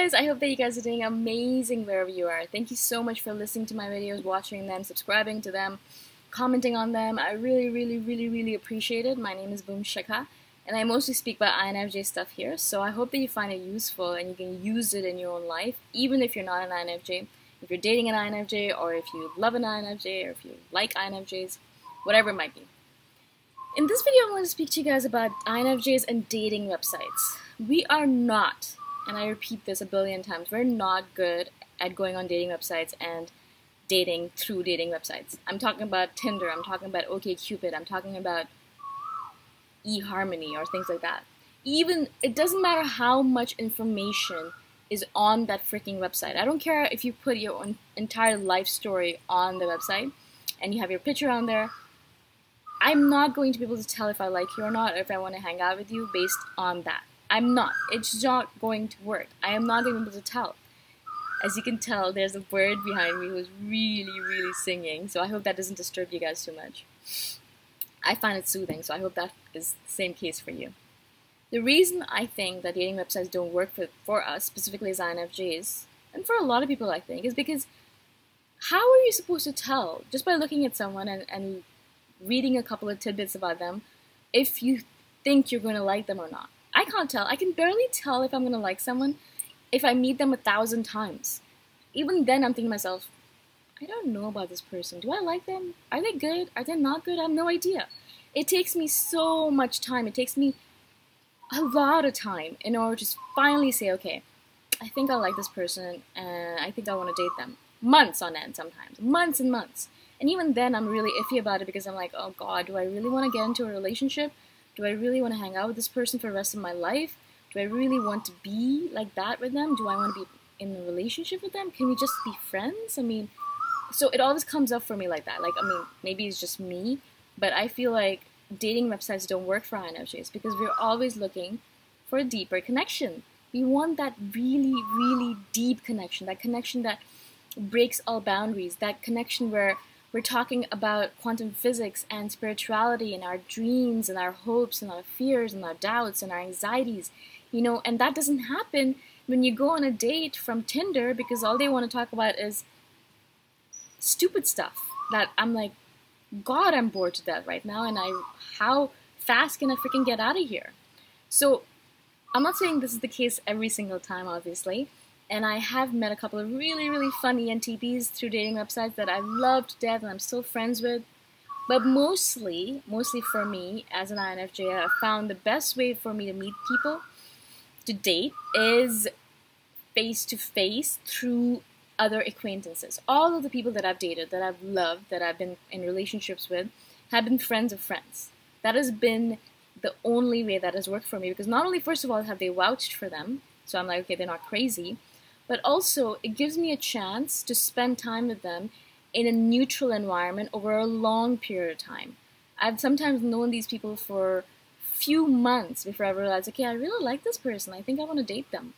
guys, I hope that you guys are doing amazing wherever you are. Thank you so much for listening to my videos, watching them, subscribing to them, commenting on them. I really appreciate it. My name is Boom Shikha, and I mostly speak about INFJ stuff here, so I hope that you find it useful and you can use it in your own life, even if you're not an INFJ. If you're dating an INFJ, or if you love an INFJ, or if you like INFJs, whatever it might be. In this video, I'm going to speak to you guys about INFJs and dating websites. We are not, and I repeat this a billion times, we're not good at going on dating websites and dating through dating websites. I'm talking about Tinder, I'm talking about OkCupid, I'm talking about eHarmony or things like that. Even, it doesn't matter how much information is on that freaking website. I don't care if you put your own entire life story on the website and you have your picture on there. I'm not going to be able to tell if I like you or not, or if I want to hang out with you based on that. I'm not. It's not going to work. I am not going to be able to tell. As you can tell, there's a bird behind me who's really singing, so I hope that doesn't disturb you guys too much. I find it soothing, so I hope that is the same case for you. The reason I think that dating websites don't work for us, specifically as INFJs, and for a lot of people I think, is because how are you supposed to tell, just by looking at someone and reading a couple of tidbits about them, if you think you're going to like them or not? I can't tell. I can barely tell if I'm going to like someone if I meet them 1,000 times. Even then I'm thinking to myself, I don't know about this person. Do I like them? Are they good? Are they not good? I have no idea. It takes me so much time. It takes me a lot of time in order to finally say, okay, I think I like this person and I think I want to date them. Months on end sometimes. Months and months. And even then I'm really iffy about it because I'm like, oh God, do I really want to get into a relationship? Do I really want to hang out with this person for the rest of my life? Do I really want to be like that with them? Do I want to be in a relationship with them? Can we just be friends? I mean, so it always comes up for me like that. Like, I mean, maybe it's just me, but I feel like dating websites don't work for INFJs because we're always looking for a deeper connection. We want that really deep connection, that connection that breaks all boundaries, that connection where we're talking about quantum physics and spirituality and our dreams and our hopes and our fears and our doubts and our anxieties, you know, and that doesn't happen when you go on a date from Tinder because all they want to talk about is stupid stuff that I'm like, God, I'm bored to death right now, and how fast can I freaking get out of here? So I'm not saying this is the case every single time, obviously, and I have met a couple of really fun ENTPs through dating websites that I love to death and I'm still friends with. But mostly for me, as an INFJ, I found the best way for me to meet people, to date, is face-to-face through other acquaintances. All of the people that I've dated, that I've loved, that I've been in relationships with, have been friends of friends. That has been the only way that has worked for me because not only, first of all, have they vouched for them, so I'm like, okay, they're not crazy, but also it gives me a chance to spend time with them in a neutral environment over a long period of time. I've sometimes known these people for a few months before I realized, okay, I really like this person. I think I want to date them.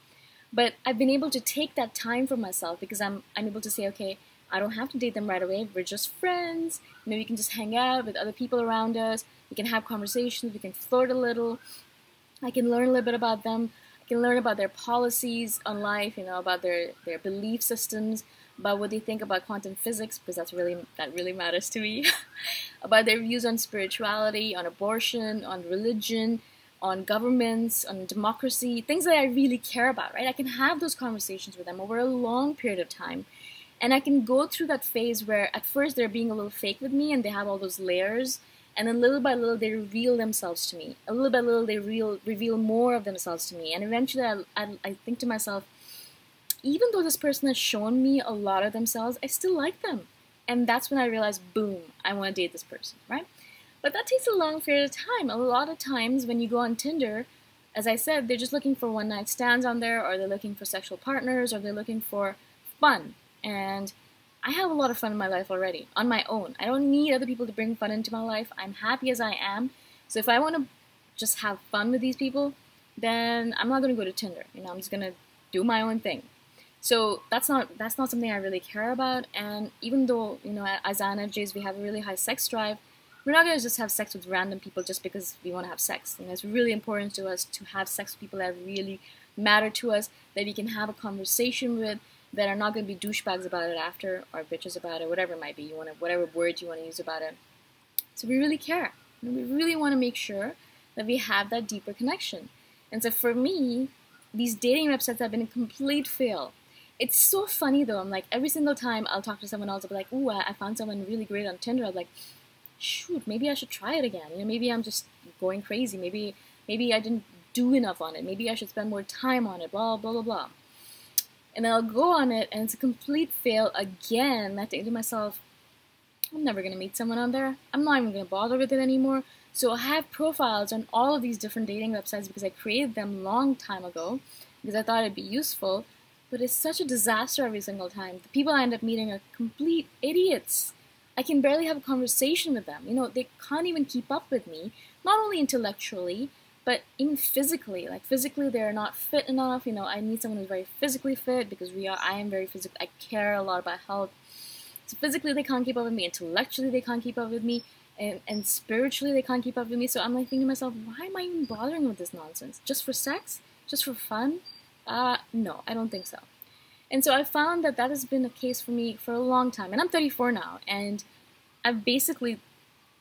But I've been able to take that time for myself because I'm able to say, okay, I don't have to date them right away. We're just friends. You know, we can just hang out with other people around us. We can have conversations. We can flirt a little. I can learn a little bit about them. I can learn about their policies on life, you know, about their belief systems, about what they think about quantum physics, because that really matters to me, about their views on spirituality, on abortion, on religion, on governments, on democracy, things that I really care about, right? I can have those conversations with them over a long period of time. And I can go through that phase where at first they're being a little fake with me and they have all those layers, and then little by little they reveal themselves to me. A little by little they reveal more of themselves to me. And eventually I think to myself, even though this person has shown me a lot of themselves, I still like them. And that's when I realized, boom, I want to date this person, right? But that takes a long period of time. A lot of times when you go on Tinder, as I said, they're just looking for one-night stands on there, or they're looking for sexual partners, or they're looking for fun. And I have a lot of fun in my life already, on my own. I don't need other people to bring fun into my life. I'm happy as I am. So if I want to just have fun with these people, then I'm not going to go to Tinder. You know, I'm just going to do my own thing. So that's not something I really care about. And even though, you know, as INFJs we have a really high sex drive, we're not going to just have sex with random people just because we want to have sex. You know, it's really important to us to have sex with people that really matter to us, that we can have a conversation with, that are not going to be douchebags about it after, or bitches about it, whatever it might be. You want to, whatever word you want to use about it. So we really care. And we really want to make sure that we have that deeper connection. And so for me, these dating websites have been a complete fail. It's so funny though. I'm like, every single time I'll talk to someone else, I'll be like, ooh, I found someone really great on Tinder. I'm like, shoot, maybe I should try it again. You know, maybe I'm just going crazy. Maybe I didn't do enough on it. Maybe I should spend more time on it. Blah blah blah blah. And then I'll go on it, and it's a complete fail again. I think to myself, I'm never gonna meet someone on there. I'm not even gonna bother with it anymore. So I have profiles on all of these different dating websites because I created them long time ago because I thought it'd be useful. But it's such a disaster every single time. The people I end up meeting are complete idiots. I can barely have a conversation with them. You know, they can't even keep up with me, not only intellectually, but even physically. Like physically, they're not fit enough. You know, I need someone who's very physically fit because I am very physical. I care a lot about health. So physically, they can't keep up with me. Intellectually, they can't keep up with me. And spiritually, they can't keep up with me. So I'm like thinking to myself, why am I even bothering with this nonsense? Just for sex? Just for fun? No, I don't think so. And so I found that that has been the case for me for a long time. And I'm 34 now, and I've basically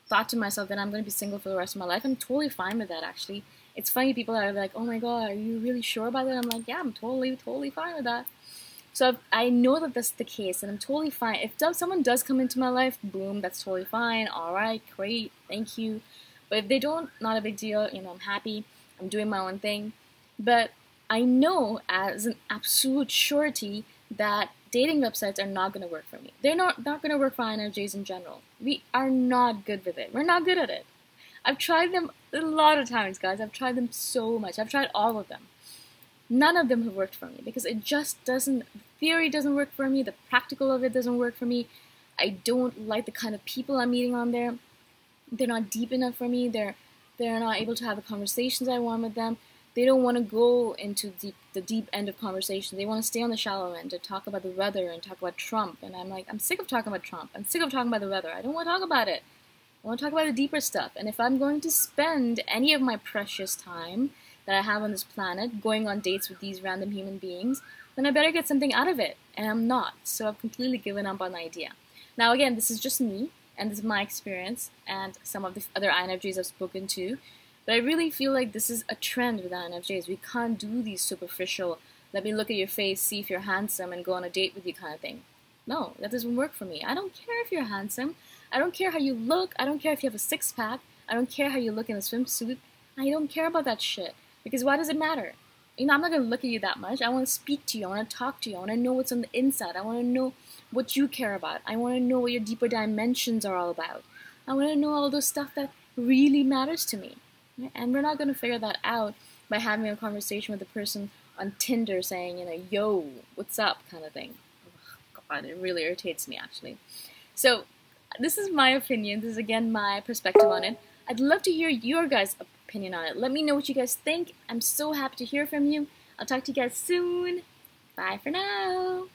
thought to myself that I'm going to be single for the rest of my life. I'm totally fine with that, actually. It's funny, people are like, oh my god, are you really sure about that? I'm like, yeah, I'm totally fine with that. So I know that that's the case, and I'm totally fine. If someone does come into my life, boom, that's totally fine. All right, great, thank you. But if they don't, not a big deal. You know, I'm happy. I'm doing my own thing. But I know as an absolute surety that dating websites are not going to work for me. They're not going to work for INFJs in general. We are not good with it. We're not good at it. I've tried them a lot of times, guys. I've tried them so much. I've tried all of them. None of them have worked for me because it just doesn't, the theory doesn't work for me, the practical of it doesn't work for me. I don't like the kind of people I'm meeting on there. They're not deep enough for me. They're not able to have the conversations I want with them. They don't want to go into the deep end of conversation. They want to stay on the shallow end to talk about the weather and talk about Trump. And I'm like, I'm sick of talking about Trump. I'm sick of talking about the weather. I don't want to talk about it. I want to talk about the deeper stuff. And if I'm going to spend any of my precious time that I have on this planet going on dates with these random human beings, then I better get something out of it. And I'm not. So I've completely given up on the idea. Now again, this is just me, and this is my experience, and some of the other INFJs I've spoken to. But I really feel like this is a trend with INFJs. We can't do these superficial, let me look at your face, see if you're handsome, and go on a date with you kind of thing. No, that doesn't work for me. I don't care if you're handsome. I don't care how you look. I don't care if you have a six-pack. I don't care how you look in a swimsuit. I don't care about that shit. Because why does it matter? You know, I'm not going to look at you that much. I want to speak to you. I want to talk to you. I want to know what's on the inside. I want to know what you care about. I want to know what your deeper dimensions are all about. I want to know all those stuff that really matters to me. And we're not going to figure that out by having a conversation with a person on Tinder saying, you know, yo, what's up kind of thing. Oh, God, it really irritates me, actually. So this is my opinion. This is, again, my perspective on it. I'd love to hear your guys' opinion on it. Let me know what you guys think. I'm so happy to hear from you. I'll talk to you guys soon. Bye for now.